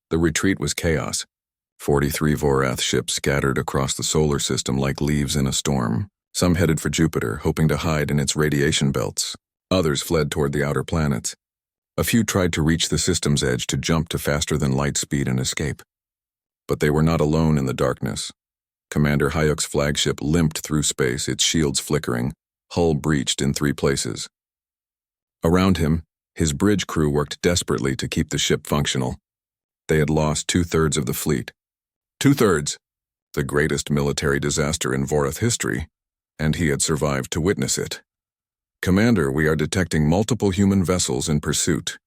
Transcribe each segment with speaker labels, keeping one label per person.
Speaker 1: The retreat was chaos. 43 Vorath ships scattered across the solar system like leaves in a storm. Some headed for Jupiter, hoping to hide in its radiation belts. Others fled toward the outer planets. A few tried to reach the system's edge to jump to faster-than-light speed and escape. But they were not alone in the darkness. Commander Hayek's flagship limped through space, its shields flickering, hull breached in 3 places. Around him, his bridge crew worked desperately to keep the ship functional. They had lost 2/3 of the fleet. 2/3! The greatest military disaster in Vorath history, and he had survived to witness it. "Commander, we are detecting multiple human vessels in pursuit,"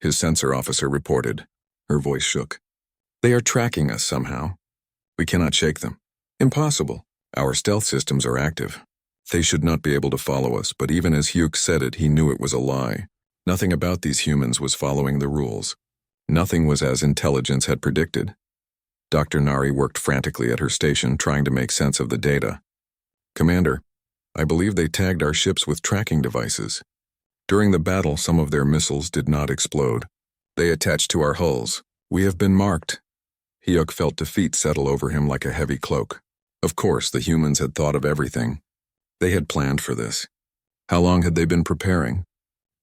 Speaker 1: his sensor officer reported. Her voice shook. "They are tracking us somehow. We cannot shake them. Impossible. Our stealth systems are active. They should not be able to follow us, but even as Hugh said it, he knew it was a lie. Nothing about these humans was following the rules. Nothing was as intelligence had predicted. Dr. Nari worked frantically at her station, trying to make sense of the data. "Commander, I believe they tagged our ships with tracking devices. During the battle, some of their missiles did not explode. They attached to our hulls. We have been marked." Hyuk felt defeat settle over him like a heavy cloak. Of course, the humans had thought of everything. They had planned for this. How long had they been preparing?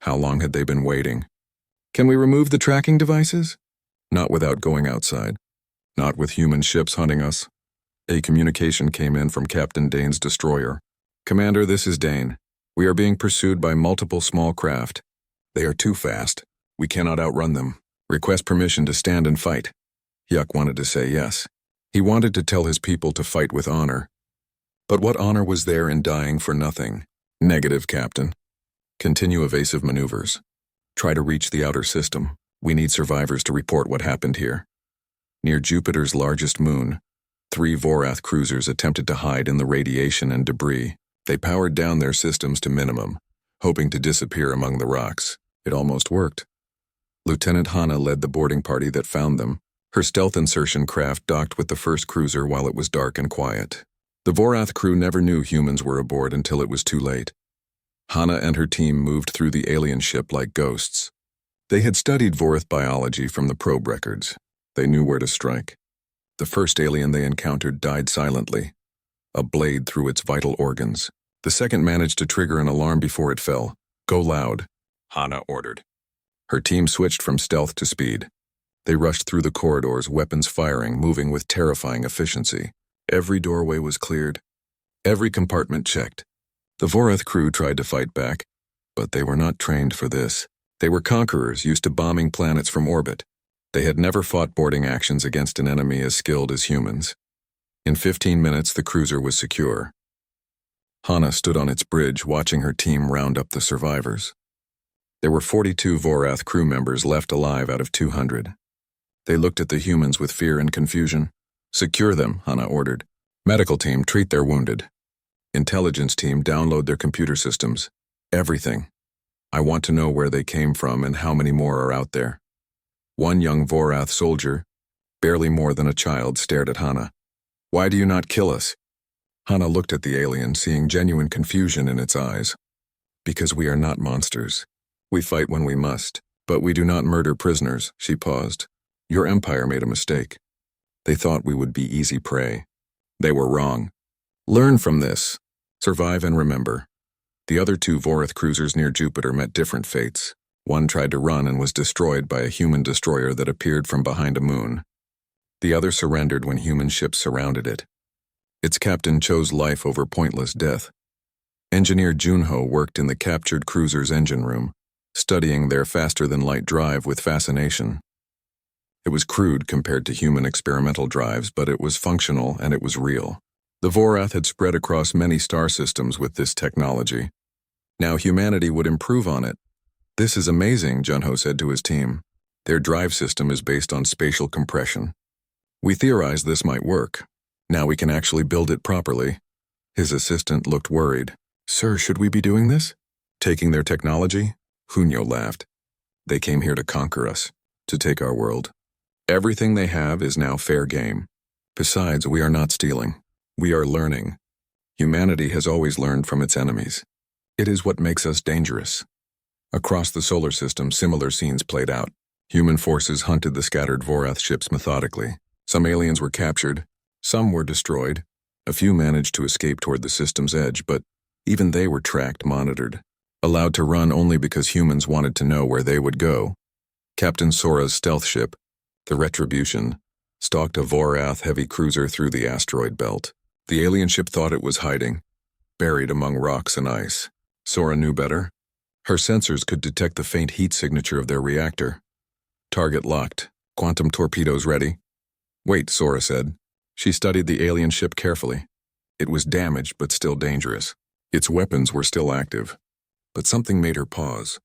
Speaker 1: How long had they been waiting? "Can we remove the tracking devices?" "Not without going outside. Not with human ships hunting us." A communication came in from Captain Dane's destroyer. "Commander, this is Dane. We are being pursued by multiple small craft. They are too fast. We cannot outrun them. Request permission to stand and fight." Hyuk wanted to say yes. He wanted to tell his people to fight with honor. But what honor was there in dying for nothing? "Negative, Captain. Continue evasive maneuvers. Try to reach the outer system. We need survivors to report what happened here." Near Jupiter's largest moon, 3 Vorath cruisers attempted to hide in the radiation and debris. They powered down their systems to minimum, hoping to disappear among the rocks. It almost worked. Lieutenant Hana led the boarding party that found them. Her stealth insertion craft docked with the first cruiser while it was dark and quiet. The Vorath crew never knew humans were aboard until it was too late. Hana and her team moved through the alien ship like ghosts. They had studied Vorath biology from the probe records. They knew where to strike. The first alien they encountered died silently, a blade through its vital organs. The second managed to trigger an alarm before it fell. "Go loud," Hana ordered. Her team switched from stealth to speed. They rushed through the corridors, weapons firing, moving with terrifying efficiency. Every doorway was cleared. Every compartment checked. The Vorath crew tried to fight back, but they were not trained for this. They were conquerors used to bombing planets from orbit. They had never fought boarding actions against an enemy as skilled as humans. In 15 minutes, the cruiser was secure. Hana stood on its bridge, watching her team round up the survivors. There were 42 Vorath crew members left alive out of 200. They looked at the humans with fear and confusion. "Secure them," Hana ordered. "Medical team, treat their wounded. Intelligence team, download their computer systems. Everything. I want to know where they came from and how many more are out there." One young Vorath soldier, barely more than a child, stared at Hana. "Why do you not kill us?" Hana looked at the alien, seeing genuine confusion in its eyes. "Because we are not monsters. We fight when we must, but we do not murder prisoners." She paused. "Your empire made a mistake. They thought we would be easy prey. They were wrong. Learn from this. Survive and remember." The other 2 Vorath cruisers near Jupiter met different fates. One tried to run and was destroyed by a human destroyer that appeared from behind a moon. The other surrendered when human ships surrounded it. Its captain chose life over pointless death. Engineer Junho worked in the captured cruiser's engine room, studying their faster-than-light drive with fascination. It was crude compared to human experimental drives, but it was functional and it was real. The Vorath had spread across many star systems with this technology. Now humanity would improve on it. "This is amazing," Junho said to his team. "Their drive system is based on spatial compression. We theorized this might work. Now we can actually build it properly." His assistant looked worried. "Sir, should we be doing this? Taking their technology?" Hunyo laughed. "They came here to conquer us, to take our world. Everything they have is now fair game. Besides, we are not stealing. We are learning. Humanity has always learned from its enemies. It is what makes us dangerous." Across the solar system, similar scenes played out. Human forces hunted the scattered Vorath ships methodically. Some aliens were captured, some were destroyed. A few managed to escape toward the system's edge, but even they were tracked, monitored, allowed to run only because humans wanted to know where they would go. Captain Sora's stealth ship, the Retribution, stalked a Vorath heavy cruiser through the asteroid belt. The alien ship thought it was hiding, buried among rocks and ice. Sora knew better. Her sensors could detect the faint heat signature of their reactor. Target locked. Quantum torpedoes ready. Wait, Sora said. She studied the alien ship carefully. It was damaged but still dangerous. Its weapons were still active. But something made her pause.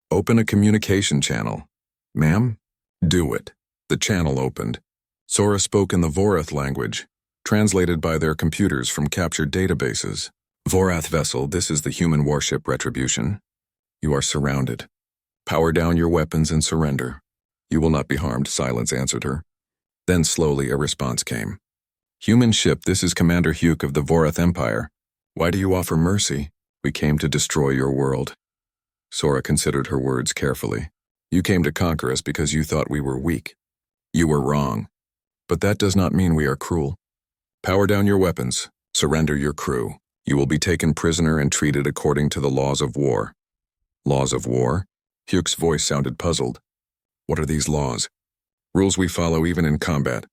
Speaker 1: Open a communication channel. Ma'am? Do it. The channel opened. Sora spoke in the Vorath language, translated by their computers from captured databases. Vorath vessel, this is the human warship Retribution. You are surrounded. Power down your weapons and surrender. You will not be harmed, silence answered her. Then slowly a response came. Human ship, this is Commander Hugh of the Vorath Empire. Why do you offer mercy? We came to destroy your world. Sora considered her words carefully. You came to conquer us because you thought we were weak. You were wrong. But that does not mean we are cruel. Power down your weapons. Surrender your crew. You will be taken prisoner and treated according to the laws of war. Laws of war? Hugh's voice sounded puzzled. What are these laws? Rules we follow even in combat.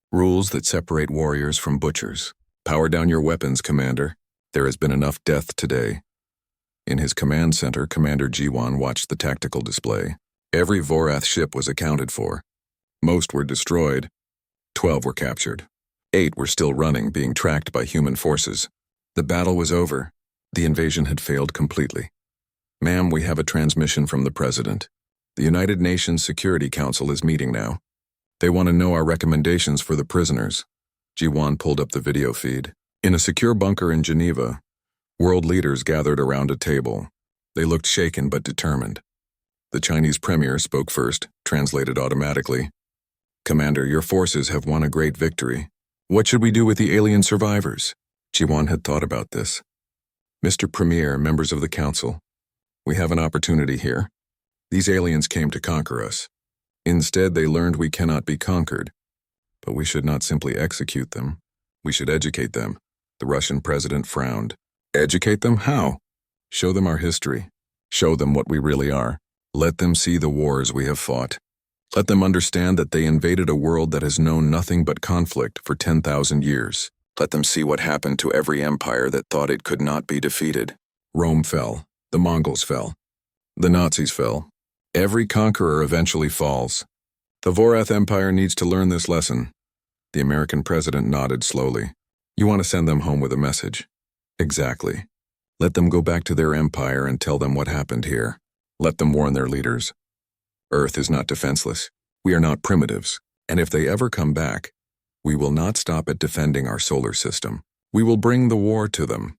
Speaker 1: Rules that separate warriors from butchers. Power down your weapons, Commander. There has been enough death today. In his command center, Commander Jiwan watched the tactical display. Every Vorath ship was accounted for. Most were destroyed. 12 were captured. 8 were still running, being tracked by human forces. The battle was over. The invasion had failed completely. Ma'am, we have a transmission from the President. The United Nations Security Council is meeting now. They want to know our recommendations for the prisoners. Jiwan pulled up the video feed. In a secure bunker in Geneva, world leaders gathered around a table. They looked shaken but determined. The Chinese premier spoke first, translated automatically. Commander, your forces have won a great victory. What should we do with the alien survivors? Jiwan had thought about this. Mr. Premier, members of the council, we have an opportunity here. These aliens came to conquer us. Instead, they learned we cannot be conquered. But we should not simply execute them. We should educate them. The Russian president frowned. Educate them? How? Show them our history. Show them what we really are. Let them see the wars we have fought. Let them understand that they invaded a world that has known nothing but conflict for 10,000 years. Let them see what happened to every empire that thought it could not be defeated. Rome fell. The Mongols fell. The Nazis fell. Every conqueror eventually falls. The Vorath Empire needs to learn this lesson. The American president nodded slowly. You want to send them home with a message? Exactly. Let them go back to their empire and tell them what happened here. Let them warn their leaders. Earth is not defenseless. We are not primitives. And if they ever come back, we will not stop at defending our solar system. We will bring the war to them.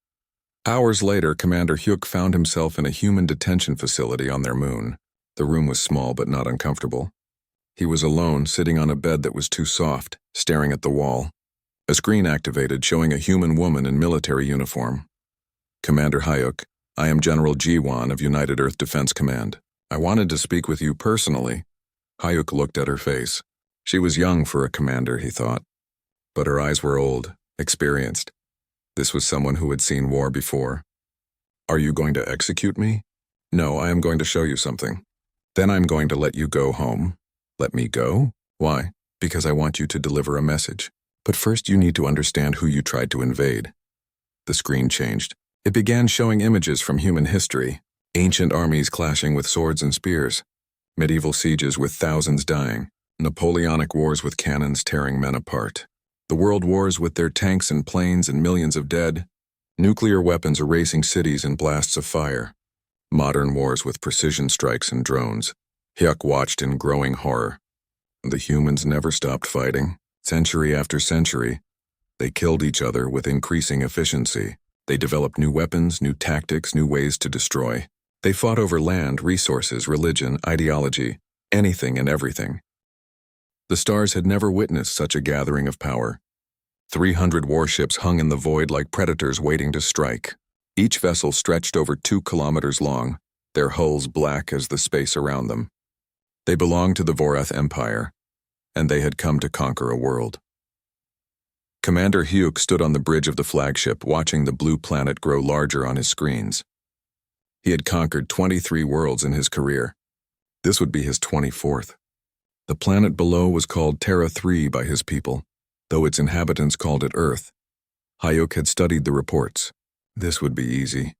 Speaker 1: Hours later, Commander Hugh found himself in a human detention facility on their moon. The room was small but not uncomfortable. He was alone, sitting on a bed that was too soft, staring at the wall. A screen activated, showing a human woman in military uniform. Commander Hyuk, I am General Jiwan of United Earth Defense Command. I wanted to speak with you personally. Hyuk looked at her face. She was young for a commander, he thought. But her eyes were old, experienced. This was someone who had seen war before. Are you going to execute me? No, I am going to show you something. Then I'm going to let you go home. Let me go? Why? Because I want you to deliver a message. But first you need to understand who you tried to invade. The screen changed. It began showing images from human history. Ancient armies clashing with swords and spears. Medieval sieges with thousands dying. Napoleonic wars with cannons tearing men apart. The world wars with their tanks and planes and millions of dead. Nuclear weapons erasing cities in blasts of fire. Modern wars with precision strikes and drones. Hyuk watched in growing horror. The humans never stopped fighting. Century after century, they killed each other with increasing efficiency. They developed new weapons, new tactics, new ways to destroy. They fought over land, resources, religion, ideology, anything and everything. The stars had never witnessed such a gathering of power. 300 warships hung in the void like predators waiting to strike. Each vessel stretched over 2 kilometers long, their hulls black as the space around them. They belonged to the Vorath Empire, and they had come to conquer a world. Commander Hyuk stood on the bridge of the flagship, watching the blue planet grow larger on his screens. He had conquered 23 worlds in his career. This would be his 24th. The planet below was called Terra 3 by his people, though its inhabitants called it Earth. Hyuk had studied the reports. This would be easy.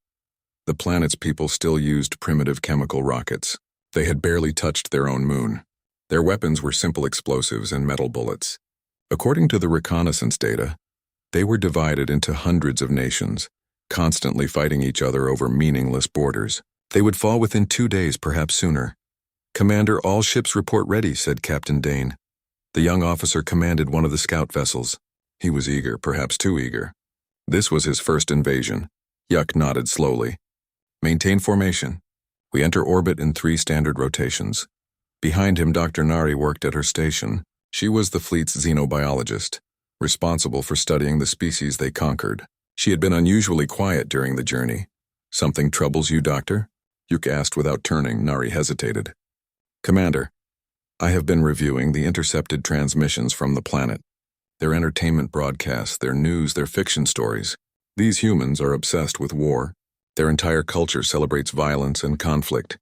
Speaker 1: The planet's people still used primitive chemical rockets. They had barely touched their own moon. Their weapons were simple explosives and metal bullets. According to the reconnaissance data, they were divided into hundreds of nations, constantly fighting each other over meaningless borders. They would fall within 2 days, perhaps sooner. "Commander, all ships report ready," said Captain Dane. The young officer commanded one of the scout vessels. He was eager, perhaps too eager. This was his first invasion. Hyuk nodded slowly. "Maintain formation. We enter orbit in 3 standard rotations." Behind him, Dr. Nari worked at her station. She was the fleet's xenobiologist, responsible for studying the species they conquered. She had been unusually quiet during the journey. "Something troubles you, Doctor?" Hyuk asked without turning. Nari hesitated. "Commander, I have been reviewing the intercepted transmissions from the planet. Their entertainment broadcasts, their news, their fiction stories. These humans are obsessed with war. Their entire culture celebrates violence and conflict.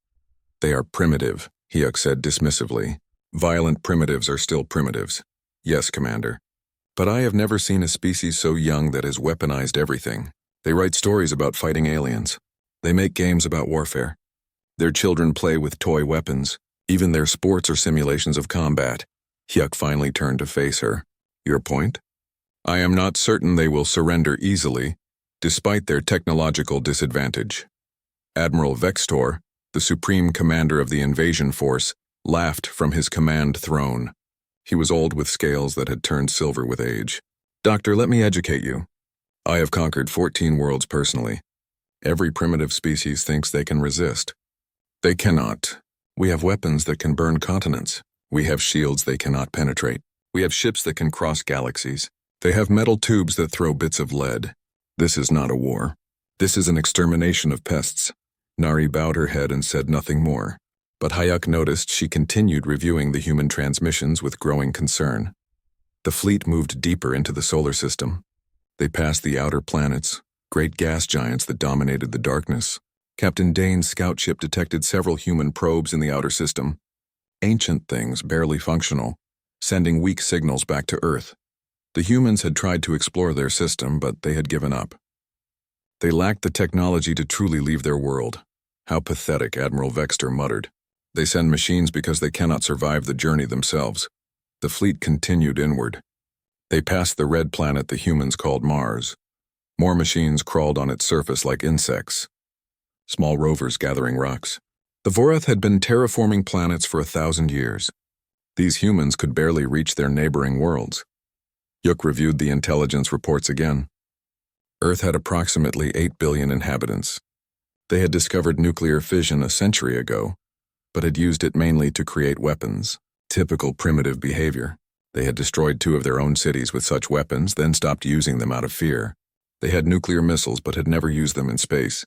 Speaker 1: They are primitive," Hyuk said dismissively. "Violent primitives are still primitives." "Yes, Commander. But I have never seen a species so young that has weaponized everything. They write stories about fighting aliens. They make games about warfare. Their children play with toy weapons. Even their sports are simulations of combat." Hyuk finally turned to face her. "Your point?" "I am not certain they will surrender easily, despite their technological disadvantage." Admiral Vextor, the supreme commander of the invasion force, laughed from his command throne. He was old with scales that had turned silver with age. "Doctor, let me educate you. I have conquered 14 worlds personally. Every primitive species thinks they can resist. They cannot. We have weapons that can burn continents. We have shields they cannot penetrate. We have ships that can cross galaxies. They have metal tubes that throw bits of lead. This is not a war. This is an extermination of pests." Nari bowed her head and said nothing more, but Hyuk noticed she continued reviewing the human transmissions with growing concern. The fleet moved deeper into the solar system. They passed the outer planets, great gas giants that dominated the darkness. Captain Dane's scout ship detected several human probes in the outer system. Ancient things, barely functional, sending weak signals back to Earth. The humans had tried to explore their system, but they had given up. They lacked the technology to truly leave their world. "How pathetic," Admiral Vextor muttered. "They send machines because they cannot survive the journey themselves." The fleet continued inward. They passed the red planet the humans called Mars. More machines crawled on its surface like insects. Small rovers gathering rocks. The Vorath had been terraforming planets for 1,000 years. These humans could barely reach their neighboring worlds. Hyuk reviewed the intelligence reports again. Earth had approximately 8 billion inhabitants. They had discovered nuclear fission a century ago, but had used it mainly to create weapons. Typical primitive behavior. They had destroyed 2 of their own cities with such weapons, then stopped using them out of fear. They had nuclear missiles but had never used them in space.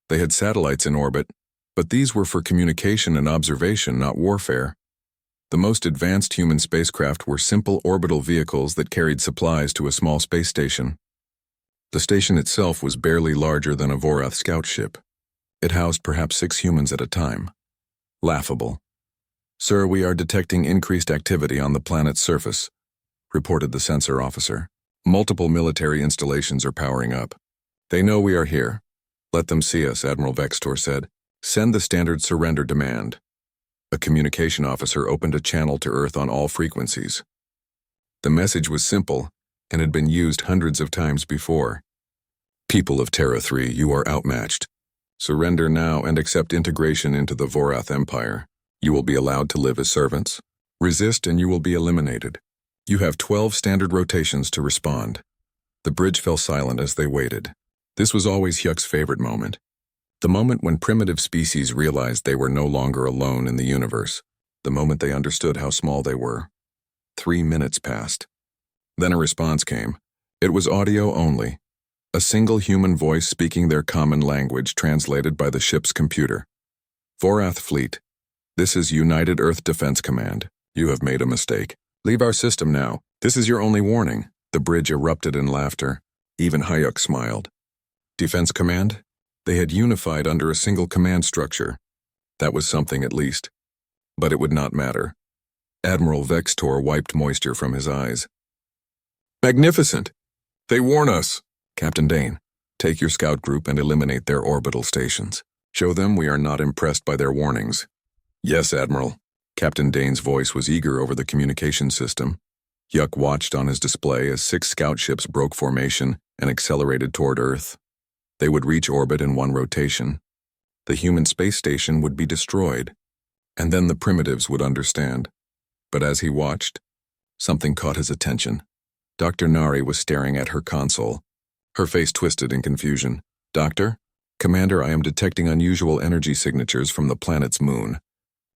Speaker 1: They had satellites in orbit, but these were for communication and observation, not warfare. The most advanced human spacecraft were simple orbital vehicles that carried supplies to a small space station. The station itself was barely larger than a Vorath scout ship. It housed perhaps 6 humans at a time. Laughable. "Sir, we are detecting increased activity on the planet's surface," reported the sensor officer. "Multiple military installations are powering up. They know we are here. Let them see us," Admiral Vextor said. "Send the standard surrender demand." A communication officer opened a channel to Earth on all frequencies. The message was simple and had been used hundreds of times before. "People of Terra 3, you are outmatched. Surrender now and accept integration into the Vorath Empire. You will be allowed to live as servants. Resist and you will be eliminated. You have 12 standard rotations to respond." The bridge fell silent as they waited. This was always Hyuk's favorite moment. The moment when primitive species realized they were no longer alone in the universe. The moment they understood how small they were. 3 minutes passed. Then a response came. It was audio only. A single human voice speaking their common language translated by the ship's computer. "Vorath fleet, This is United Earth Defense Command. You have made a mistake. Leave our system now. This is your only warning." The bridge erupted in laughter. Even Hayuk smiled. Defense Command? They had unified under a single command structure. That was something at least. But it would not matter. Admiral Vextor wiped moisture from his eyes. "Magnificent! They warn us!" "Captain Dane, take your scout group and eliminate their orbital stations. Show them we are not impressed by their warnings." "Yes, Admiral." Captain Dane's voice was eager over the communication system. Yuck watched on his display as 6 scout ships broke formation and accelerated toward Earth. They would reach orbit in one rotation. The human space station would be destroyed, and then the primitives would understand. But as he watched, something caught his attention. Dr. Nari was staring at her console. Her face twisted in confusion. "Doctor? Commander, I am detecting unusual energy signatures from the planet's moon,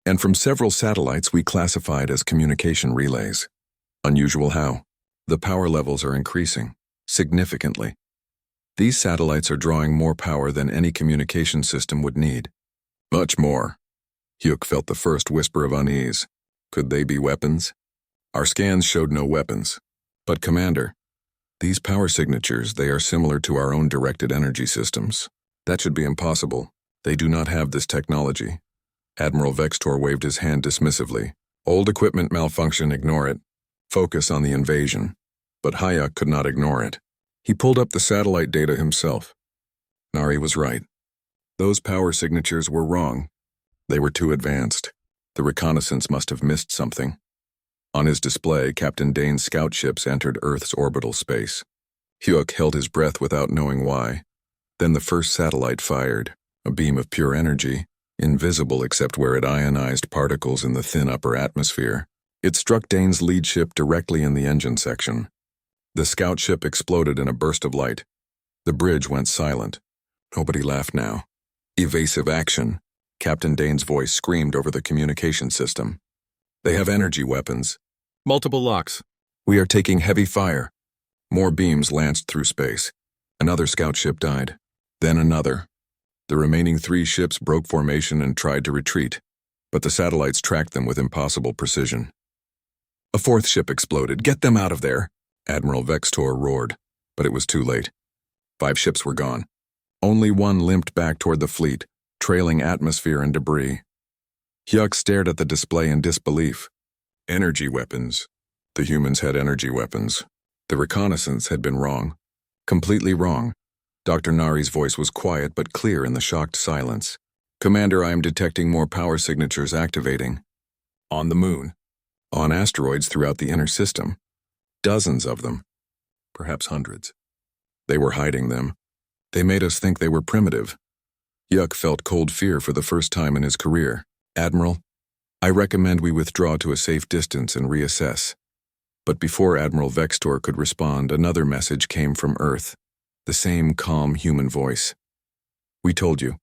Speaker 1: and from several satellites we classified as communication relays." "Unusual how?" "The power levels are increasing, significantly. These satellites are drawing more power than any communication system would need." "Much more." Hyuk felt the first whisper of unease. Could they be weapons? "Our scans showed no weapons. But Commander, these power signatures, they are similar to our own directed energy systems. That should be impossible. They do not have this technology." Admiral Vextor waved his hand dismissively. "Old equipment malfunction, ignore it. Focus on the invasion." But Hayek could not ignore it. He pulled up the satellite data himself. Nari was right. Those power signatures were wrong. They were too advanced. The reconnaissance must have missed something. On his display, Captain Dane's scout ships entered Earth's orbital space. Hyuk held his breath without knowing why. Then the first satellite fired, a beam of pure energy, invisible except where it ionized particles in the thin upper atmosphere. It struck Dane's lead ship directly in the engine section. The scout ship exploded in a burst of light. The bridge went silent. Nobody laughed now. "Evasive action," Captain Dane's voice screamed over the communication system. "They have energy weapons. Multiple locks. We are taking heavy fire." More beams lanced through space. Another scout ship died. Then another. The remaining 3 ships broke formation and tried to retreat, but the satellites tracked them with impossible precision. A 4th ship exploded. "Get them out of there!" Admiral Vextor roared, but it was too late. 5 ships were gone. Only one limped back toward the fleet, trailing atmosphere and debris. Hyuk stared at the display in disbelief. Energy weapons. The humans had energy weapons. The reconnaissance had been wrong. Completely wrong. Dr. Nari's voice was quiet but clear in the shocked silence. "Commander, I am detecting more power signatures activating. On the moon. On asteroids throughout the inner system. Dozens of them. Perhaps hundreds. They were hiding them. They made us think they were primitive." Hyuk felt cold fear for the first time in his career. "Admiral, I recommend we withdraw to a safe distance and reassess." But before Admiral Vextor could respond, another message came from Earth. The same calm human voice. "We told you.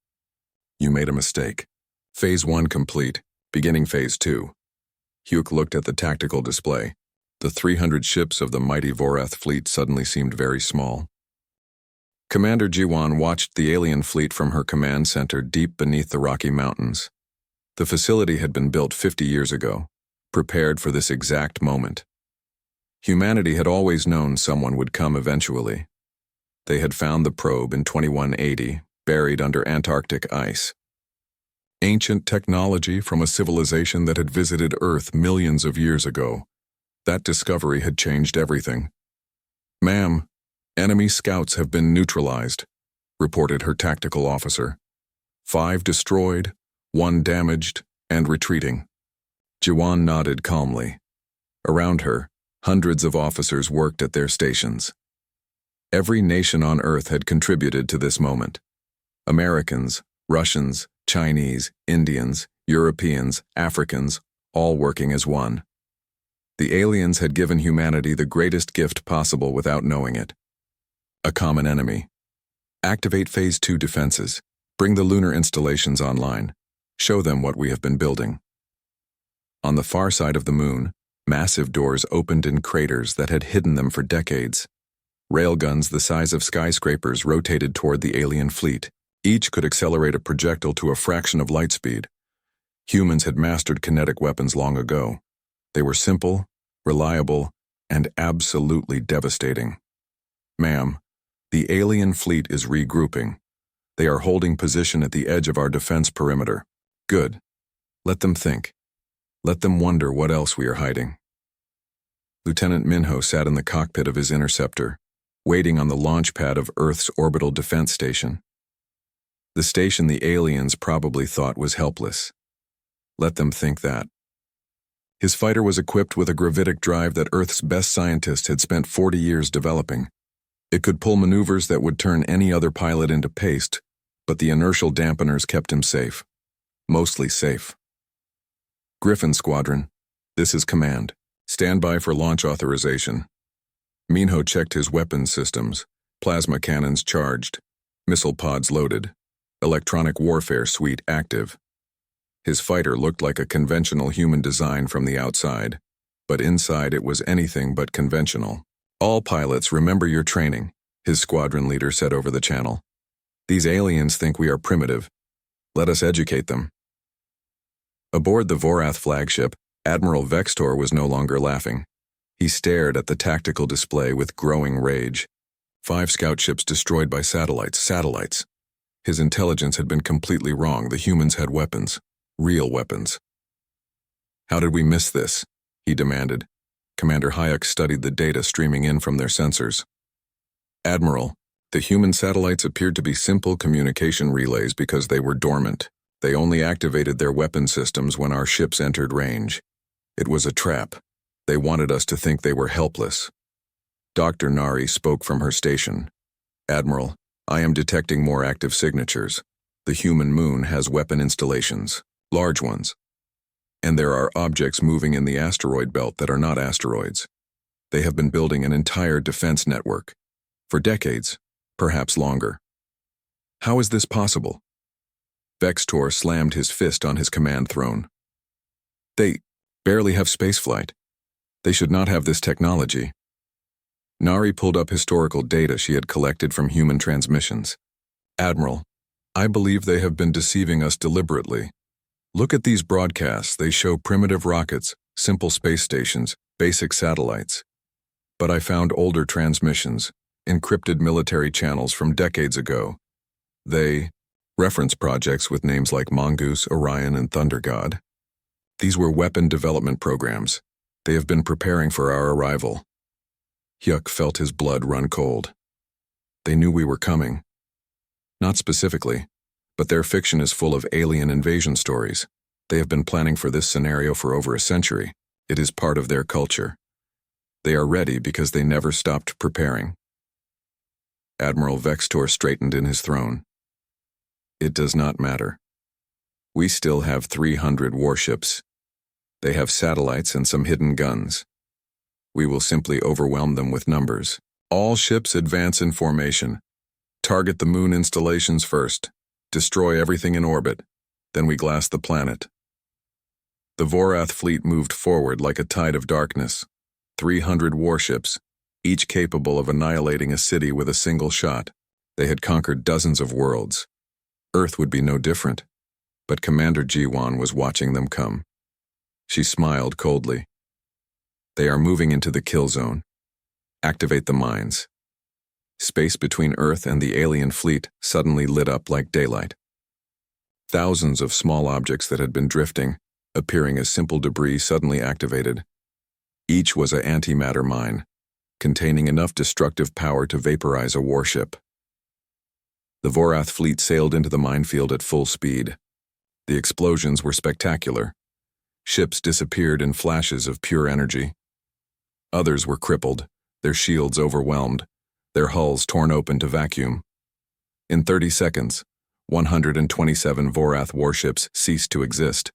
Speaker 1: You made a mistake. Phase 1 complete. Beginning Phase 2. Hyuk looked at the tactical display. The 300 ships of the mighty Vorath fleet suddenly seemed very small. Commander Jiwan watched the alien fleet from her command center deep beneath the Rocky Mountains. The facility had been built 50 years ago, prepared for this exact moment. Humanity had always known someone would come eventually. They had found the probe in 2180, buried under Antarctic ice. Ancient technology from a civilization that had visited Earth millions of years ago. That discovery had changed everything. "Ma'am, enemy scouts have been neutralized," reported her tactical officer. 5 destroyed, 1 damaged, and retreating. Jiwan nodded calmly. Around her, hundreds of officers worked at their stations. Every nation on Earth had contributed to this moment. Americans, Russians, Chinese, Indians, Europeans, Africans, all working as one. The aliens had given humanity the greatest gift possible without knowing it. A common enemy. Activate Phase 2 defenses. Bring the lunar installations online. Show them what we have been building. On the far side of the moon, massive doors opened in craters that had hidden them for decades. Railguns the size of skyscrapers rotated toward the alien fleet. Each could accelerate a projectile to a fraction of light speed. Humans had mastered kinetic weapons long ago. They were simple, reliable, and absolutely devastating. Ma'am, the alien fleet is regrouping. They are holding position at the edge of our defense perimeter. Good. Let them think. Let them wonder what else we are hiding. Lieutenant Minho sat in the cockpit of his interceptor, waiting on the launch pad of Earth's orbital defense station. The station the aliens probably thought was helpless. Let them think that. His fighter was equipped with a gravitic drive that Earth's best scientists had spent 40 years developing. It could pull maneuvers that would turn any other pilot into paste, but the inertial dampeners kept him safe. Mostly safe. Griffin Squadron, this is command. Stand by for launch authorization. Minho checked his weapons systems, plasma cannons charged, missile pods loaded, electronic warfare suite active. His fighter looked like a conventional human design from the outside, but inside it was anything but conventional. All pilots, remember your training, his squadron leader said over the channel. These aliens think we are primitive. Let us educate them. Aboard the Vorath flagship, Admiral Vextor was no longer laughing. He stared at the tactical display with growing rage. 5 scout ships destroyed by satellites. His intelligence had been completely wrong. The humans had weapons. Real weapons. How did we miss this? He demanded. Commander Hayek studied the data streaming in from their sensors. Admiral, the human satellites appeared to be simple communication relays because they were dormant. They only activated their weapon systems when our ships entered range. It was a trap. They wanted us to think they were helpless. Dr. Nari spoke from her station. Admiral, I am detecting more active signatures. The human moon has weapon installations. Large ones. And there are objects moving in the asteroid belt that are not asteroids. They have been building an entire defense network. For decades, perhaps longer. How is this possible? Vextor slammed his fist on his command throne. They barely have spaceflight. They should not have this technology. Nari pulled up historical data she had collected from human transmissions. Admiral, I believe they have been deceiving us deliberately. Look at these broadcasts. They show primitive rockets, simple space stations, basic satellites. But I found older transmissions, encrypted military channels from decades ago. They reference projects with names like Mongoose, Orion, and Thunder God. These were weapon development programs. They have been preparing for our arrival. Hyuk felt his blood run cold. They knew we were coming. Not specifically, but their fiction is full of alien invasion stories. They have been planning for this scenario for over a century. It is part of their culture. They are ready because they never stopped preparing. Admiral Vextor straightened in his throne. It does not matter. We still have 300 warships. They have satellites and some hidden guns. We will simply overwhelm them with numbers. All ships advance in formation. Target the moon installations first. Destroy everything in orbit. Then we glass the planet. The Vorath fleet moved forward like a tide of darkness. 300 warships, each capable of annihilating a city with a single shot. They had conquered dozens of worlds. Earth would be no different. But Commander Jiwan was watching them come. She smiled coldly. They are moving into the kill zone. Activate the mines. Space between Earth and the alien fleet suddenly lit up like daylight. Thousands of small objects that had been drifting, appearing as simple debris, suddenly activated. Each was an antimatter mine, containing enough destructive power to vaporize a warship. The Vorath fleet sailed into the minefield at full speed. The explosions were spectacular. Ships disappeared in flashes of pure energy. Others were crippled, their shields overwhelmed, their hulls torn open to vacuum. In 30 seconds, 127 Vorath warships ceased to exist.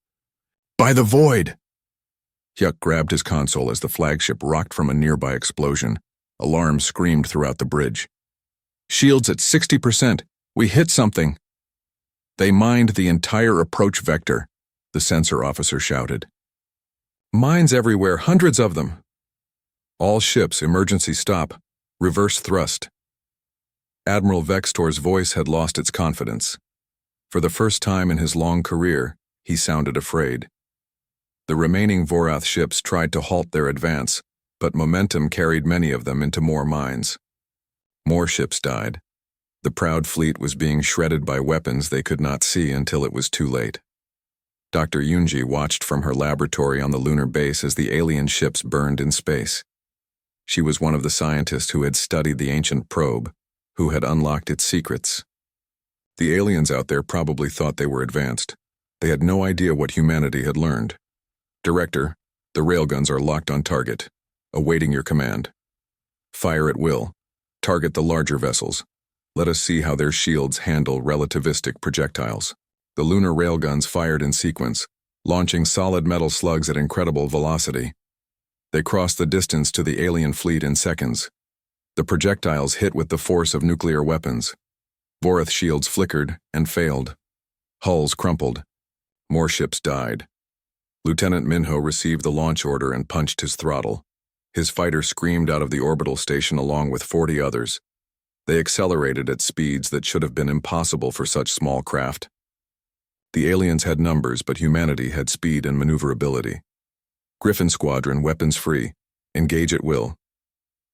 Speaker 1: By the void! Hyuk grabbed his console as the flagship rocked from a nearby explosion. Alarms screamed throughout the bridge. Shields at 60%. We hit something. They mined the entire approach vector, the sensor officer shouted. Mines everywhere, hundreds of them. All ships, emergency stop. Reverse thrust. Admiral Vextor's voice had lost its confidence. For the first time in his long career, He sounded afraid. The remaining Vorath ships tried to halt their advance, but momentum carried many of them into more mines. More ships died. The proud fleet was being shredded by weapons they could not see until it was too late. Dr. Yunji watched from her laboratory on the lunar base as the alien ships burned in space. She was one of the scientists who had studied the ancient probe, who had unlocked its secrets. The aliens out there probably thought they were advanced. They had no idea what humanity had learned. Director, the railguns are locked on target, awaiting your command. Fire at will. Target the larger vessels. Let us see how their shields handle relativistic projectiles. The lunar railguns fired in sequence, launching solid metal slugs at incredible velocity. They crossed the distance to the alien fleet in seconds. The projectiles hit with the force of nuclear weapons. Vorath shields flickered and failed. Hulls crumpled. More ships died. Lieutenant Minho received the launch order and punched his throttle. His fighter screamed out of the orbital station along with 40 others. They accelerated at speeds that should have been impossible for such small craft. The aliens had numbers, but humanity had speed and maneuverability. Griffin Squadron, weapons free. Engage at will.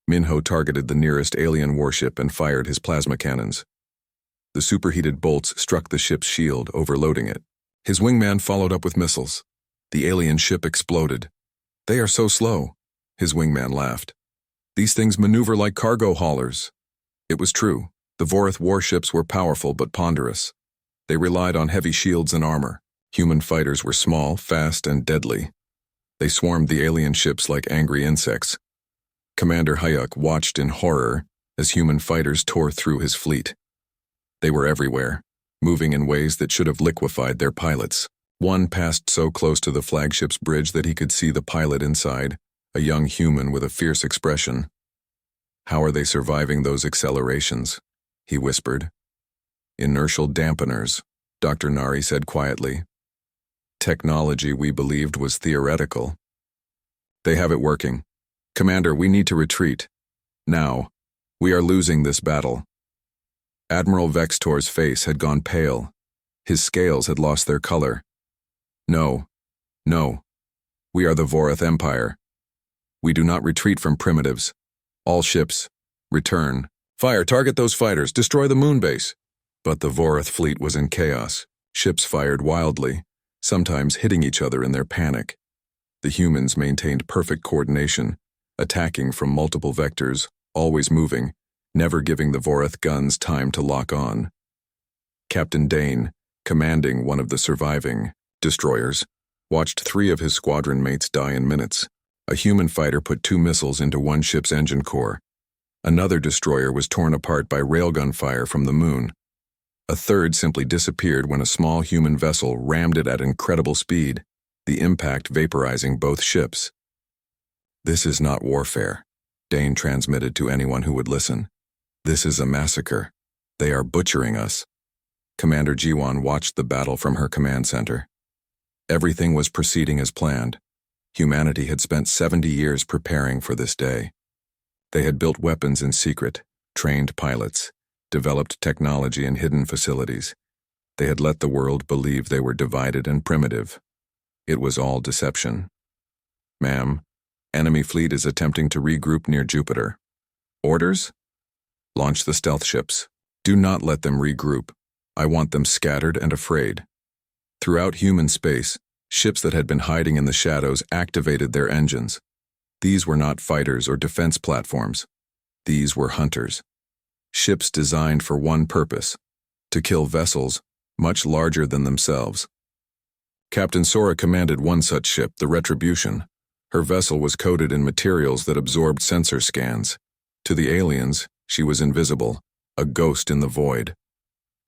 Speaker 1: Minho targeted the nearest alien warship and fired his plasma cannons. The superheated bolts struck the ship's shield, overloading it. His wingman followed up with missiles. The alien ship exploded. They are so slow, his wingman laughed. These things maneuver like cargo haulers. It was true. The Vorath warships were powerful but ponderous. They relied on heavy shields and armor. Human fighters were small, fast, and deadly. They swarmed the alien ships like angry insects. Commander Hayek watched in horror as human fighters tore through his fleet. They were everywhere, moving in ways that should have liquefied their pilots. One passed so close to the flagship's bridge that he could see the pilot inside, a young human with a fierce expression. "How are they surviving those accelerations?" he whispered. "Inertial dampeners," Dr. Nari said quietly. "Technology we believed was theoretical. They have it working. Commander, we need to retreat. Now. We are losing this battle." Admiral Vextor's face had gone pale. His scales had lost their color. "No. No. We are the Vorath Empire. We do not retreat from primitives. All ships, return. Fire, target those fighters, destroy the moon base." But the Vorath fleet was in chaos. Ships fired wildly, sometimes hitting each other in their panic. The humans maintained perfect coordination, attacking from multiple vectors, always moving, never giving the Vorath guns time to lock on. Captain Dane, commanding one of the surviving destroyers, watched 3 of his squadron mates die in minutes. A human fighter put 2 missiles into one ship's engine core. Another destroyer was torn apart by railgun fire from the moon. A third simply disappeared when a small human vessel rammed it at incredible speed, the impact vaporizing both ships. "This is not warfare," Dane transmitted to anyone who would listen. "This is a massacre. They are butchering us." Commander Jiwan watched the battle from her command center. Everything was proceeding as planned. Humanity had spent 70 years preparing for this day. They had built weapons in secret, trained pilots, developed technology in hidden facilities. They had let the world believe they were divided and primitive. It was all deception. "Ma'am, enemy fleet is attempting to regroup near Jupiter. Orders? Launch the stealth ships. Do not let them regroup. I want them scattered and afraid." Throughout human space, ships that had been hiding in the shadows activated their engines. These were not fighters or defense platforms. These were hunters. Ships designed for one purpose: to kill vessels much larger than themselves. Captain Sora commanded one such ship, the Retribution. Her vessel was coated in materials that absorbed sensor scans. To the aliens, she was invisible, a ghost in the void.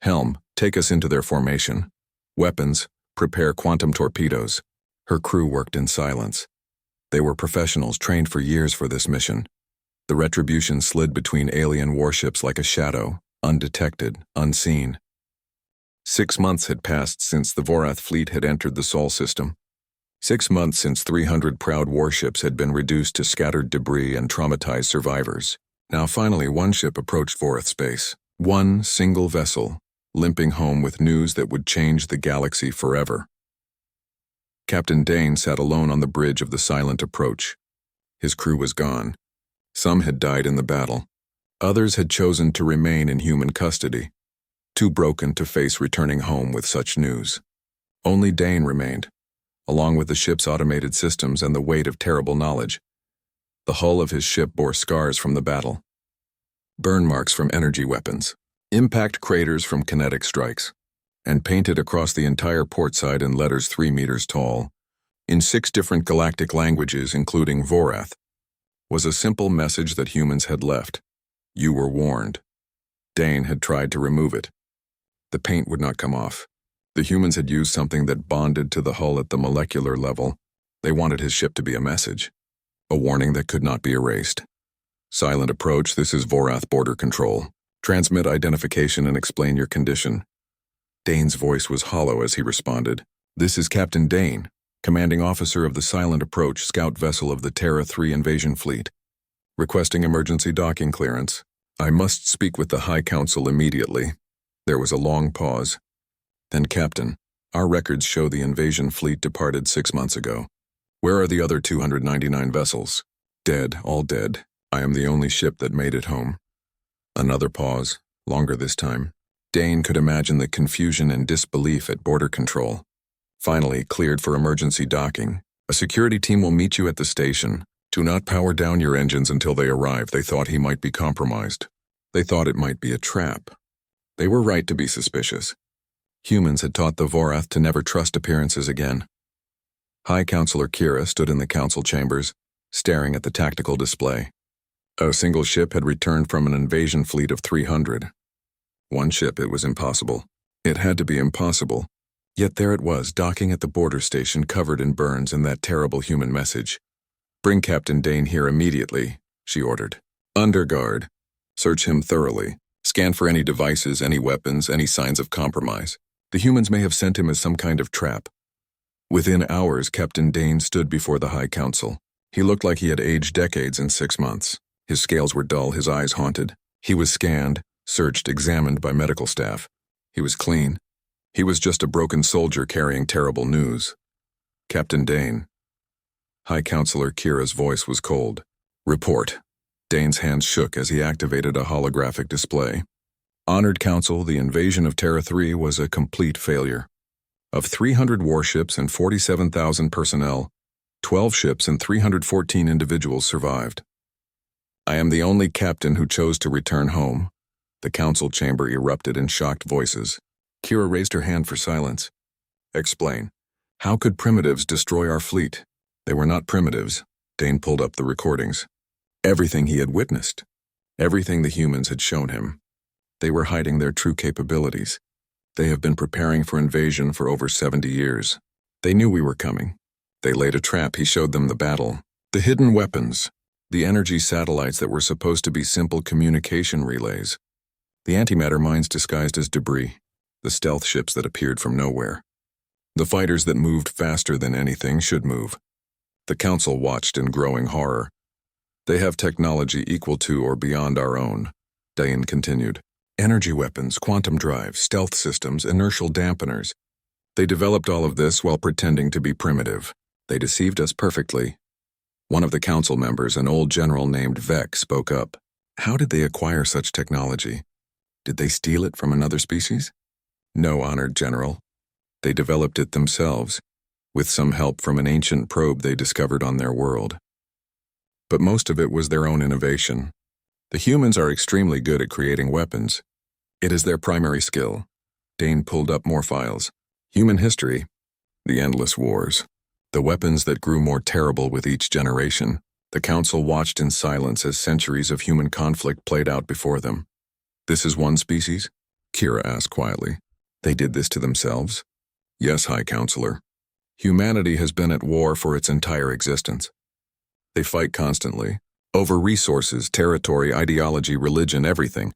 Speaker 1: "Helm, take us into their formation. Weapons, prepare quantum torpedoes." Her crew worked in silence. They were professionals trained for years for this mission. The Retribution slid between alien warships like a shadow, undetected, unseen. 6 months had passed since the Vorath fleet had entered the Sol system. 6 months since 300 proud warships had been reduced to scattered debris and traumatized survivors. Now finally one ship approached Vorath space. One single vessel, limping home with news that would change the galaxy forever. Captain Dane sat alone on the bridge of the silent approach. His crew was gone. Some had died in the battle. Others had chosen to remain in human custody, too broken to face returning home with such news. Only Dane remained, along with the ship's automated systems and the weight of terrible knowledge. The hull of his ship bore scars from the battle, burn marks from energy weapons, impact craters from kinetic strikes, and painted across the entire portside in letters 3 meters tall, in 6 different galactic languages including Vorath, was a simple message that humans had left. You were warned. Dane had tried to remove it. The paint would not come off. The humans had used something that bonded to the hull at the molecular level. They wanted his ship to be a message, a warning that could not be erased. Silent approach, this is Vorath Border Control. Transmit identification and explain your condition. Dane's voice was hollow as he responded. This is Captain Dane, commanding officer of the Silent Approach scout vessel of the Terra 3 invasion fleet. Requesting emergency docking clearance. I must speak with the High Council immediately. There was a long pause. Then, Captain, our records show the invasion fleet departed 6 months ago. Where are the other 299 vessels? Dead, all dead. I am the only ship that made it home. Another pause, longer this time. Dane could imagine the confusion and disbelief at border control. Finally, cleared for emergency docking. A security team will meet you at the station. Do not power down your engines until they arrive. They thought he might be compromised. They thought it might be a trap. They were right to be suspicious. Humans had taught the Vorath to never trust appearances again. High Counselor Kira stood in the council chambers, staring at the tactical display. A single ship had returned from an invasion fleet of 300. One ship, it was impossible. It had to be impossible. Yet there it was, docking at the border station covered in burns and that terrible human message. Bring Captain Dane here immediately, she ordered. Under guard. Search him thoroughly. Scan for any devices, any weapons, any signs of compromise. The humans may have sent him as some kind of trap. Within hours, Captain Dane stood before the High Council. He looked like he had aged decades in 6 months. His scales were dull, his eyes haunted. He was scanned, searched, examined by medical staff. He was clean. He was just a broken soldier carrying terrible news. Captain Dane. High Counselor Kira's voice was cold. Report. Dane's hands shook as he activated a holographic display. Honored Council, the invasion of Terra 3 was a complete failure. Of 300 warships and 47,000 personnel, 12 ships and 314 individuals survived. I am the only captain who chose to return home. The council chamber erupted in shocked voices. Kira raised her hand for silence. Explain. How could primitives destroy our fleet? They were not primitives. Dane pulled up the recordings. Everything he had witnessed. Everything the humans had shown him. They were hiding their true capabilities. They have been preparing for invasion for over 70 years. They knew we were coming. They laid a trap. He showed them the battle. The hidden weapons. The energy satellites that were supposed to be simple communication relays. The antimatter mines disguised as debris. The stealth ships that appeared from nowhere. The fighters that moved faster than anything should move. The council watched in growing horror. They have technology equal to or beyond our own, Dane continued. Energy weapons, quantum drives, stealth systems, inertial dampeners. They developed all of this while pretending to be primitive. They deceived us perfectly. One of the council members, an old general named Vec, spoke up. How did they acquire such technology? Did they steal it from another species? No, honored general. They developed it themselves, with some help from an ancient probe they discovered on their world. But most of it was their own innovation. The humans are extremely good at creating weapons. It is their primary skill. Dane pulled up more files. Human history. The endless wars. The weapons that grew more terrible with each generation. The council watched in silence as centuries of human conflict played out before them. This is one species? Kira asked quietly. They did this to themselves? Yes, High Counselor. Humanity has been at war for its entire existence. They fight constantly. Over resources, territory, ideology, religion, everything.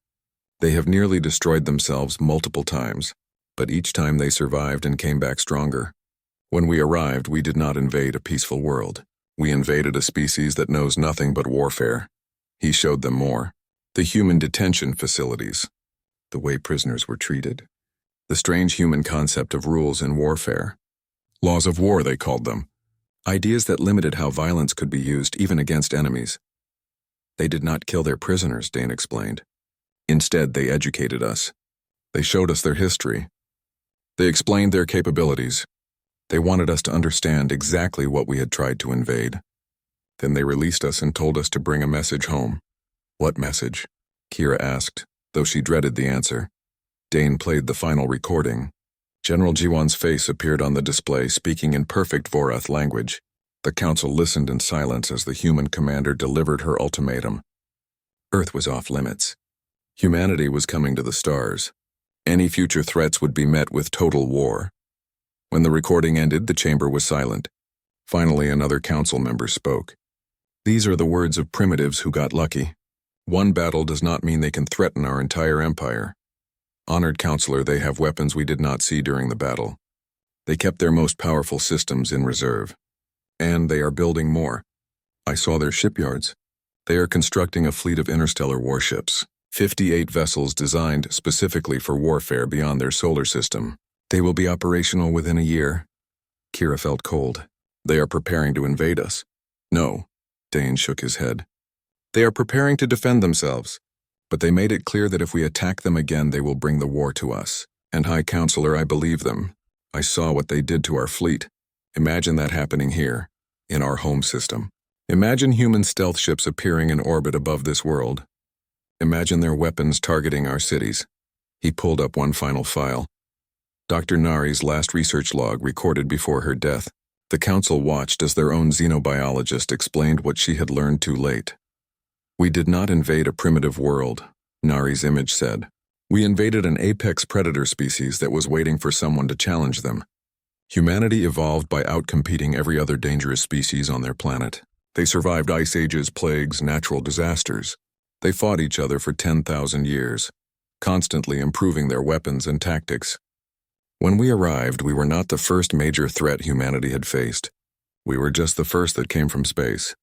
Speaker 1: They have nearly destroyed themselves multiple times, but each time they survived and came back stronger. When we arrived, we did not invade a peaceful world. We invaded a species that knows nothing but warfare. He showed them more. The human detention facilities. The way prisoners were treated. The strange human concept of rules in warfare. Laws of war, they called them. Ideas that limited how violence could be used even against enemies. They did not kill their prisoners, Dane explained. Instead, they educated us. They showed us their history. They explained their capabilities. They wanted us to understand exactly what we had tried to invade. Then they released us and told us to bring a message home. What message? Kira asked, though she dreaded the answer. Dane played the final recording. General Jiwan's face appeared on the display, speaking in perfect Vorath language. The council listened in silence as the human commander delivered her ultimatum. Earth was off limits. Humanity was coming to the stars. Any future threats would be met with total war. When the recording ended, the chamber was silent. Finally, another council member spoke. These are the words of primitives who got lucky. One battle does not mean they can threaten our entire empire. Honored counselor, they have weapons we did not see during the battle. They kept their most powerful systems in reserve. And they are building more. I saw their shipyards. They are constructing a fleet of interstellar warships, 58 vessels designed specifically for warfare beyond their solar system. They will be operational within a year. Kira felt cold. They are preparing to invade us. No, Dane shook his head. They are preparing to defend themselves, but they made it clear that if we attack them again, they will bring the war to us. And High Counselor, I believe them. I saw what they did to our fleet. Imagine that happening here, in our home system. Imagine human stealth ships appearing in orbit above this world. Imagine their weapons targeting our cities. He pulled up one final file. Dr. Nari's last research log recorded before her death. The council watched as their own xenobiologist explained what she had learned too late. We did not invade a primitive world, Nari's image said. We invaded an apex predator species that was waiting for someone to challenge them. Humanity evolved by outcompeting every other dangerous species on their planet. They survived ice ages, plagues, natural disasters. They fought each other for 10,000 years, constantly improving their weapons and tactics. When we arrived, we were not the first major threat humanity had faced. We were just the first that came from space.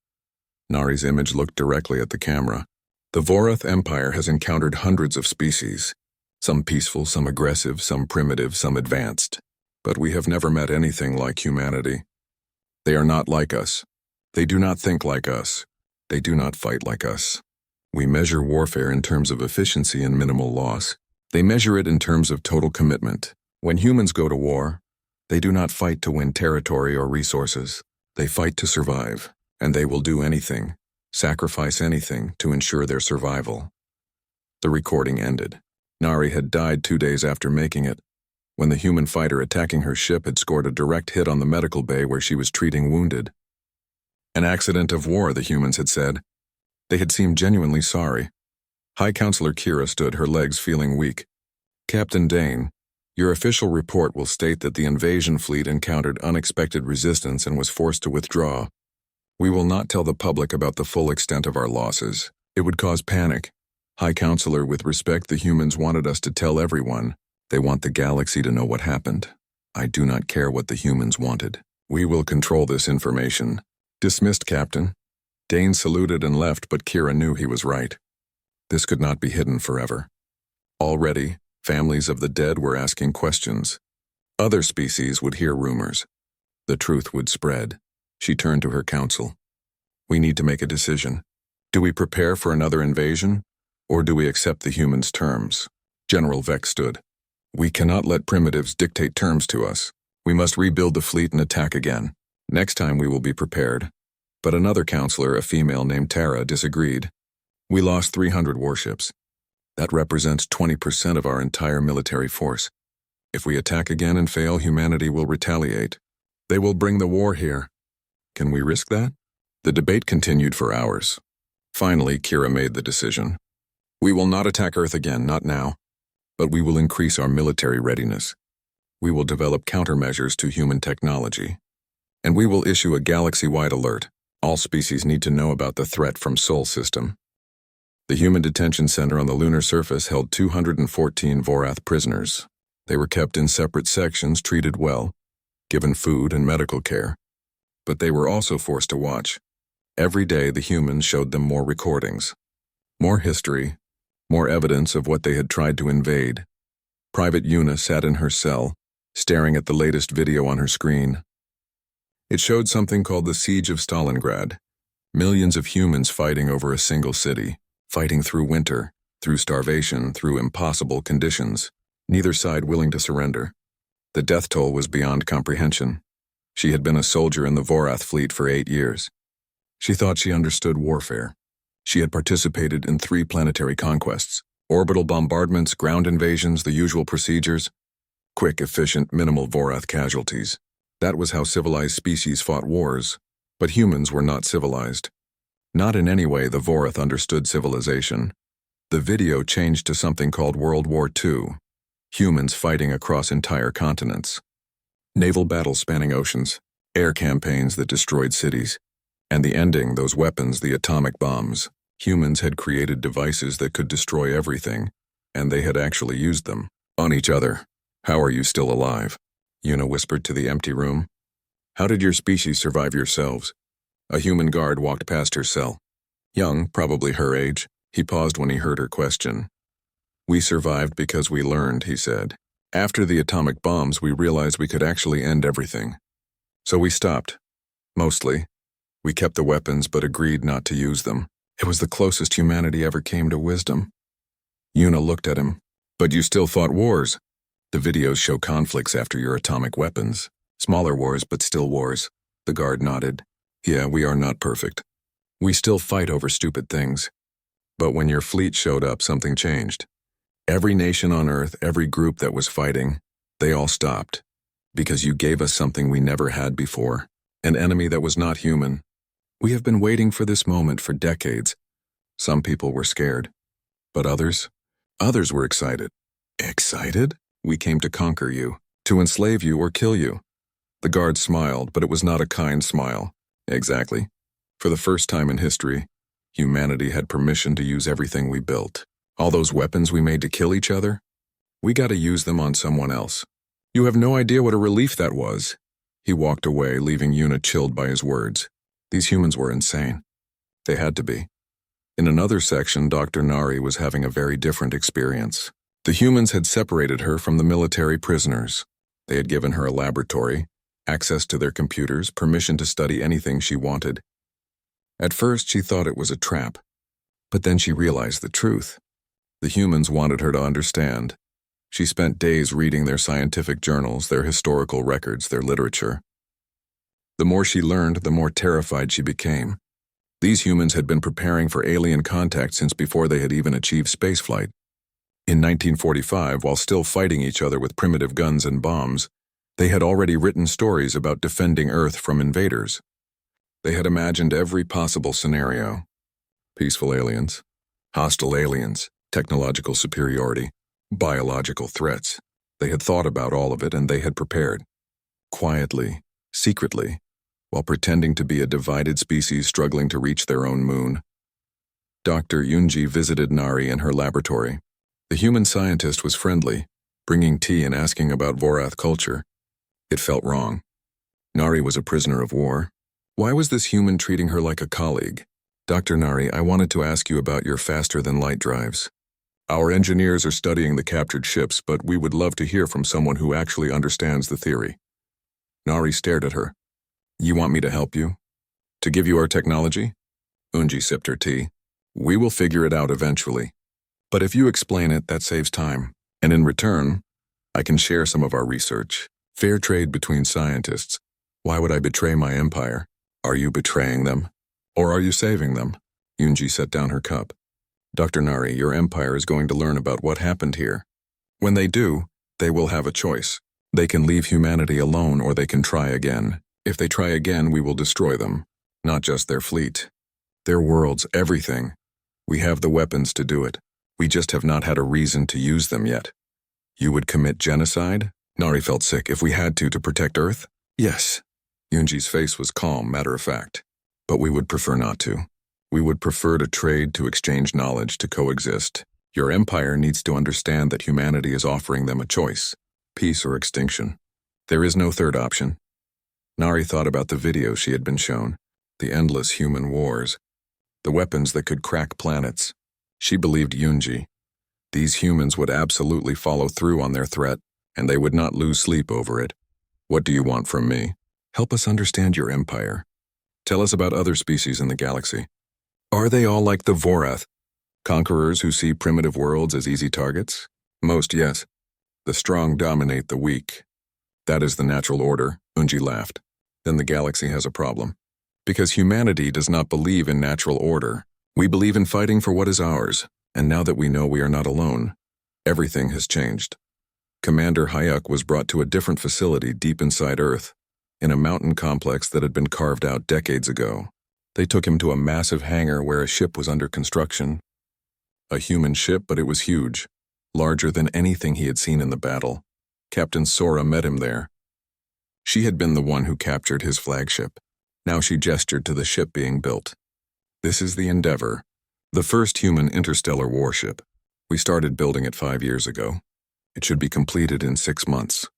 Speaker 1: Nari's image looked directly at the camera. The Vorath Empire has encountered hundreds of species, some peaceful, some aggressive, some primitive, some advanced. But we have never met anything like humanity. They are not like us. They do not think like us. They do not fight like us. We measure warfare in terms of efficiency and minimal loss. They measure it in terms of total commitment. When humans go to war, they do not fight to win territory or resources. They fight to survive, and they will do anything, sacrifice anything to ensure their survival. The recording ended. Nari had died 2 days after making it, when the human fighter attacking her ship had scored a direct hit on the medical bay where she was treating wounded. An accident of war, the humans had said. They had seemed genuinely sorry. High Counselor Kira stood, her legs feeling weak. Captain Dane, your official report will state that the invasion fleet encountered unexpected resistance and was forced to withdraw. We will not tell the public about the full extent of our losses. It would cause panic. High Counselor, with respect, the humans wanted us to tell everyone. They want the galaxy to know what happened. I do not care what the humans wanted. We will control this information. Dismissed, Captain. Dane saluted and left, but Kira knew he was right. This could not be hidden forever. Already, families of the dead were asking questions. Other species would hear rumors. The truth would spread. She turned to her council. We need to make a decision. Do we prepare for another invasion, or do we accept the humans' terms? General Vex stood. We cannot let primitives dictate terms to us. We must rebuild the fleet and attack again. Next time we will be prepared. But another counselor, a female named Tara, disagreed. We lost 300 warships. That represents 20% of our entire military force. If we attack again and fail, humanity will retaliate. They will bring the war here. Can we risk that? The debate continued for hours. Finally, Kira made the decision. We will not attack Earth again, not now. But we will increase our military readiness. We will develop countermeasures to human technology. And we will issue a galaxy-wide alert. All species need to know about the threat from Sol System. The Human Detention Center on the lunar surface held 214 Vorath prisoners. They were kept in separate sections, treated well, given food and medical care. But they were also forced to watch. Every day the humans showed them more recordings, more history, more evidence of what they had tried to invade. Private Una sat in her cell, staring at the latest video on her screen. It showed something called the Siege of Stalingrad. Millions of humans fighting over a single city, fighting through winter, through starvation, through impossible conditions, neither side willing to surrender. The death toll was beyond comprehension. She had been a soldier in the Vorath fleet for 8 years. She thought she understood warfare. She had participated in 3 planetary conquests, orbital bombardments, ground invasions, the usual procedures. Quick, efficient, minimal Vorath casualties. That was how civilized species fought wars, but humans were not civilized. Not in any way the Vorath understood civilization. The video changed to something called World War II. Humans fighting across entire continents. Naval battles spanning oceans, air campaigns that destroyed cities, and the ending, those weapons, the atomic bombs. Humans had created devices that could destroy everything, and they had actually used them on each other. How are you still alive? Una whispered to the empty room. How did your species survive yourselves? A human guard walked past her cell. Young, probably her age, he paused when he heard her question. We survived because we learned, he said. After the atomic bombs, we realized we could actually end everything. So we stopped. Mostly. We kept the weapons but agreed not to use them. It was the closest humanity ever came to wisdom. Una looked at him. But you still fought wars. The videos show conflicts after your atomic weapons. Smaller wars, but still wars. The guard nodded. Yeah, we are not perfect. We still fight over stupid things. But when your fleet showed up, something changed. Every nation on Earth, every group that was fighting, they all stopped. Because you gave us something we never had before. An enemy that was not human. We have been waiting for this moment for decades. Some people were scared. But others were excited. Excited? We came to conquer you, to enslave you or kill you. The guard smiled, but it was not a kind smile. Exactly. For the first time in history, humanity had permission to use everything we built. All those weapons we made to kill each other, we got to use them on someone else. You have no idea what a relief that was. He walked away, leaving Una chilled by his words. These humans were insane. They had to be. In another section, Dr. Nari was having a very different experience. The humans had separated her from the military prisoners. They had given her a laboratory, access to their computers, permission to study anything she wanted. At first, she thought it was a trap. But then she realized the truth. The humans wanted her to understand. She spent days reading their scientific journals, their historical records, their literature. The more she learned, the more terrified she became. These humans had been preparing for alien contact since before they had even achieved spaceflight. In 1945, while still fighting each other with primitive guns and bombs, they had already written stories about defending Earth from invaders. They had imagined every possible scenario. Peaceful aliens, hostile aliens, technological superiority, biological threats. They had thought about all of it and they had prepared. Quietly, secretly, while pretending to be a divided species struggling to reach their own moon. Dr. Yunji visited Nari in her laboratory. The human scientist was friendly, bringing tea and asking about Vorath culture. It felt wrong. Nari was a prisoner of war. Why was this human treating her like a colleague? Dr. Nari, I wanted to ask you about your faster-than-light drives. Our engineers are studying the captured ships, but we would love to hear from someone who actually understands the theory. Nari stared at her. You want me to help you? To give you our technology? Unji sipped her tea. We will figure it out eventually. But if you explain it, that saves time. And in return, I can share some of our research. Fair trade between scientists. Why would I betray my empire? Are you betraying them? Or are you saving them? Yunji set down her cup. Dr. Nari, your empire is going to learn about what happened here. When they do, they will have a choice. They can leave humanity alone or they can try again. If they try again, we will destroy them. Not just their fleet. Their worlds, everything. We have the weapons to do it. We just have not had a reason to use them yet. You would commit genocide? Nari felt sick. If we had to protect Earth? Yes. Yunji's face was calm, matter-of-fact. But we would prefer not to. We would prefer to trade, to exchange knowledge, to coexist. Your empire needs to understand that humanity is offering them a choice. Peace or extinction. There is no third option. Nari thought about the video she had been shown. The endless human wars. The weapons that could crack planets. She believed Yunji. These humans would absolutely follow through on their threat, and they would not lose sleep over it. What do you want from me? Help us understand your empire. Tell us about other species in the galaxy. Are they all like the Vorath? Conquerors who see primitive worlds as easy targets? Most, yes. The strong dominate the weak. That is the natural order, Unji laughed. Then the galaxy has a problem. Because humanity does not believe in natural order. We believe in fighting for what is ours, and now that we know we are not alone, everything has changed. Commander Hayuk was brought to a different facility deep inside Earth, in a mountain complex that had been carved out decades ago. They took him to a massive hangar where a ship was under construction. A human ship, but it was huge, larger than anything he had seen in the battle. Captain Sora met him there. She had been the one who captured his flagship. Now she gestured to the ship being built. This is the Endeavor, the first human interstellar warship. We started building it 5 years ago. It should be completed in 6 months.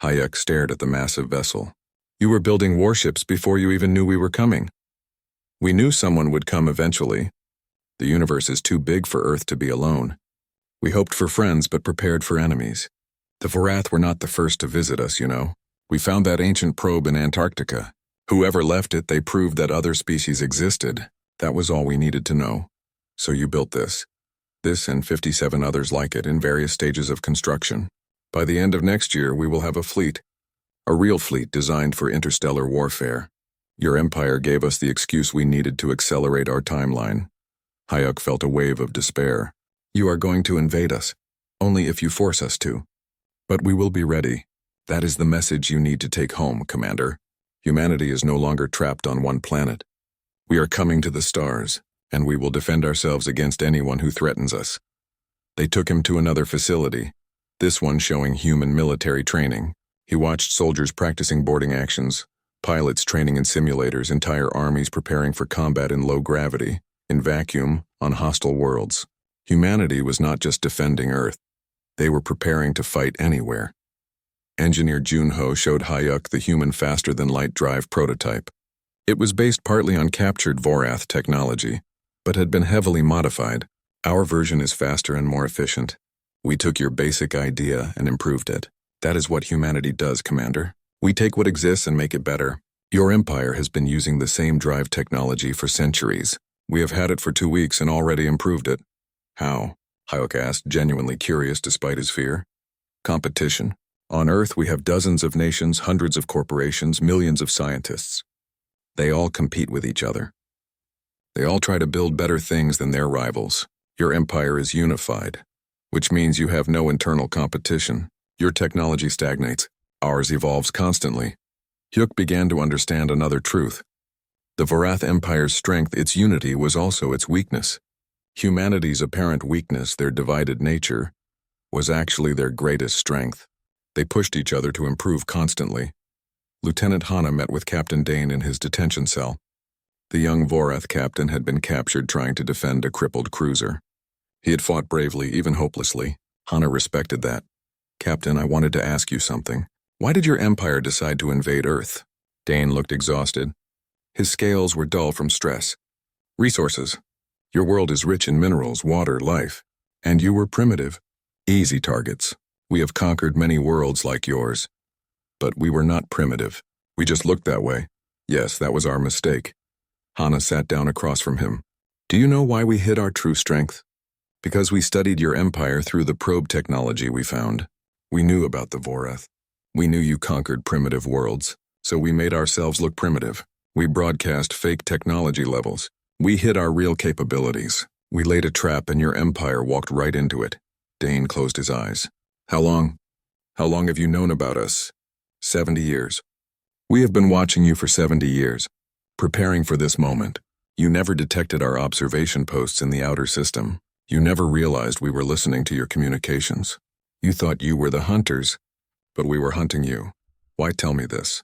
Speaker 1: Hayek stared at the massive vessel. You were building warships before you even knew we were coming. We knew someone would come eventually. The universe is too big for Earth to be alone. We hoped for friends but prepared for enemies. The Vorath were not the first to visit us, you know. We found that ancient probe in Antarctica. Whoever left it, they proved that other species existed. That was all we needed to know. So you built this. This and 57 others like it in various stages of construction. By the end of next year, we will have a fleet. A real fleet designed for interstellar warfare. Your empire gave us the excuse we needed to accelerate our timeline. Hayuk felt a wave of despair. You are going to invade us, only if you force us to. But we will be ready. That is the message you need to take home, Commander. Humanity is no longer trapped on one planet. We are coming to the stars, and we will defend ourselves against anyone who threatens us. They took him to another facility, this one showing human military training. He watched soldiers practicing boarding actions, pilots training in simulators, entire armies preparing for combat in low gravity, in vacuum, on hostile worlds. Humanity was not just defending Earth. They were preparing to fight anywhere. Engineer Junho showed Hayuk the human faster-than-light drive prototype. It was based partly on captured Vorath technology, but had been heavily modified. Our version is faster and more efficient. We took your basic idea and improved it. That is what humanity does, Commander. We take what exists and make it better. Your empire has been using the same drive technology for centuries. We have had it for 2 weeks and already improved it. How? Hayuk asked, genuinely curious despite his fear. Competition. On Earth, we have dozens of nations, hundreds of corporations, millions of scientists. They all compete with each other. They all try to build better things than their rivals. Your empire is unified, which means you have no internal competition. Your technology stagnates. Ours evolves constantly. Hyuk began to understand another truth. The Vorath Empire's strength, its unity, was also its weakness. Humanity's apparent weakness, their divided nature, was actually their greatest strength. They pushed each other to improve constantly. Lieutenant Hana met with Captain Dane in his detention cell. The young Vorath captain had been captured trying to defend a crippled cruiser. He had fought bravely, even hopelessly. Hana respected that. Captain, I wanted to ask you something. Why did your empire decide to invade Earth? Dane looked exhausted. His scales were dull from stress. Resources. Your world is rich in minerals, water, life. And you were primitive. Easy targets. We have conquered many worlds like yours. But we were not primitive. We just looked that way. Yes, that was our mistake. Hana sat down across from him. Do you know why we hid our true strength? Because we studied your empire through the probe technology we found. We knew about the Vorath. We knew you conquered primitive worlds, so we made ourselves look primitive. We broadcast fake technology levels. We hid our real capabilities. We laid a trap and your empire walked right into it. Dane closed his eyes. How long? How long have you known about us? 70 years. We have been watching you for 70 years, preparing for this moment. You never detected our observation posts in the outer system. You never realized we were listening to your communications. You thought you were the hunters, but we were hunting you. Why tell me this?